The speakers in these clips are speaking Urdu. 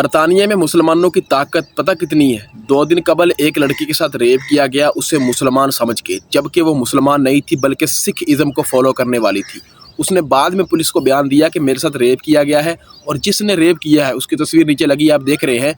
برطانیہ میں مسلمانوں کی طاقت پتہ کتنی ہے؟ 2 دن قبل ایک لڑکی کے ساتھ ریپ کیا گیا، اسے مسلمان سمجھ کے، جبکہ وہ مسلمان نہیں تھی بلکہ سکھ ازم کو فالو کرنے والی تھی۔ اس نے بعد میں پولیس کو بیان دیا کہ میرے ساتھ ریپ کیا گیا ہے، اور جس نے ریپ کیا ہے اس کی تصویر نیچے لگی آپ دیکھ رہے ہیں،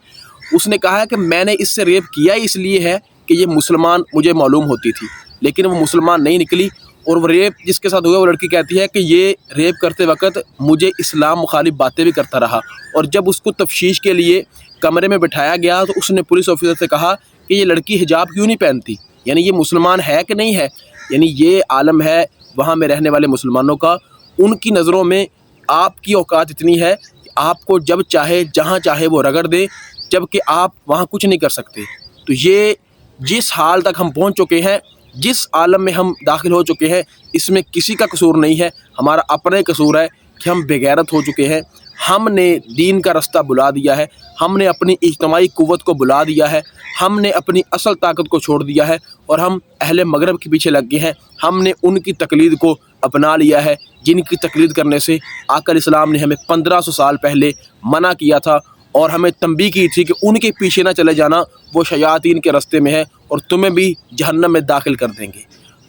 اس نے کہا ہے کہ میں نے اس سے ریپ کیا اس لیے ہے کہ یہ مسلمان مجھے معلوم ہوتی تھی، لیکن وہ مسلمان نہیں نکلی، اور وہ ریپ جس کے ساتھ ہوا وہ لڑکی کہتی ہے کہ یہ ریپ کرتے وقت مجھے اسلام مخالف باتیں بھی کرتا رہا، اور جب اس کو تفتیش کے لیے کمرے میں بٹھایا گیا تو اس نے پولیس آفیسر سے کہا کہ یہ لڑکی حجاب کیوں نہیں پہنتی، یعنی یہ مسلمان ہے کہ نہیں ہے۔ یعنی یہ عالم ہے وہاں میں رہنے والے مسلمانوں کا، ان کی نظروں میں آپ کی اوقات اتنی ہے کہ آپ کو جب چاہے جہاں چاہے وہ رگڑ دے، جبکہ آپ وہاں کچھ نہیں کر سکتے۔ تو یہ جس حال تک ہم پہنچ چکے ہیں، جس عالم میں ہم داخل ہو چکے ہیں، اس میں کسی کا قصور نہیں ہے، ہمارا اپنا ہی قصور ہے کہ ہم بے غیرت ہو چکے ہیں۔ ہم نے دین کا رستہ بلا دیا ہے، ہم نے اپنی اجتماعی قوت کو بلا دیا ہے، ہم نے اپنی اصل طاقت کو چھوڑ دیا ہے، اور ہم اہل مغرب کے پیچھے لگ گئے ہیں۔ ہم نے ان کی تقلید کو اپنا لیا ہے جن کی تقلید کرنے سے آقا علیہ السلام نے ہمیں 1500 سال پہلے منع کیا تھا، اور ہمیں تنبیہ کی تھی کہ ان کے پیچھے نہ چلے جانا، وہ شیاطین کے رستے میں ہے اور تمہیں بھی جہنم میں داخل کر دیں گے۔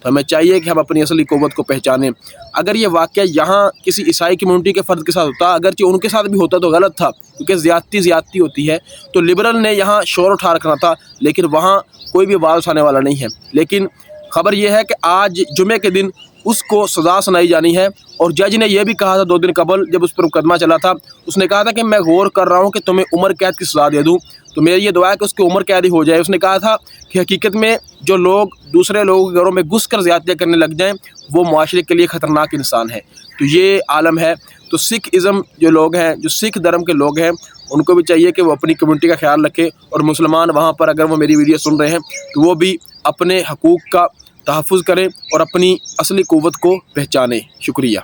تو ہمیں چاہیے کہ ہم اپنی اصلی قوت کو پہچانیں۔ اگر یہ واقعہ یہاں کسی عیسائی کمیونٹی کے فرد کے ساتھ ہوتا، اگرچہ ان کے ساتھ بھی ہوتا تو غلط تھا، کیونکہ زیادتی ہوتی ہے، تو لبرل نے یہاں شور اٹھا رکھنا تھا، لیکن وہاں کوئی بھی آواز اٹھانے والا نہیں ہے۔ لیکن خبر یہ ہے کہ آج جمعے کے دن اس کو سزا سنائی جانی ہے، اور جج نے یہ بھی کہا تھا 2 دن قبل جب اس پر مقدمہ چلا تھا، اس نے کہا تھا کہ میں غور کر رہا ہوں کہ تمہیں عمر قید کی سزا دے دوں، تو میری یہ دعا ہے کہ اس کی عمر قید ہی ہو جائے۔ اس نے کہا تھا کہ حقیقت میں جو لوگ دوسرے لوگوں کے گھروں میں گھس کر زیادتیاں کرنے لگ جائیں وہ معاشرے کے لیے خطرناک انسان ہے۔ تو یہ عالم ہے۔ تو سکھ ازم جو لوگ ہیں، جو سکھ دھرم کے لوگ ہیں، ان کو بھی چاہیے کہ وہ اپنی کمیونٹی کا خیال رکھیں، اور مسلمان وہاں پر اگر وہ میری ویڈیو سن رہے ہیں تو وہ بھی اپنے حقوق کا تحفظ کریں اور اپنی اصلی قوت کو پہچانیں۔ شکریہ۔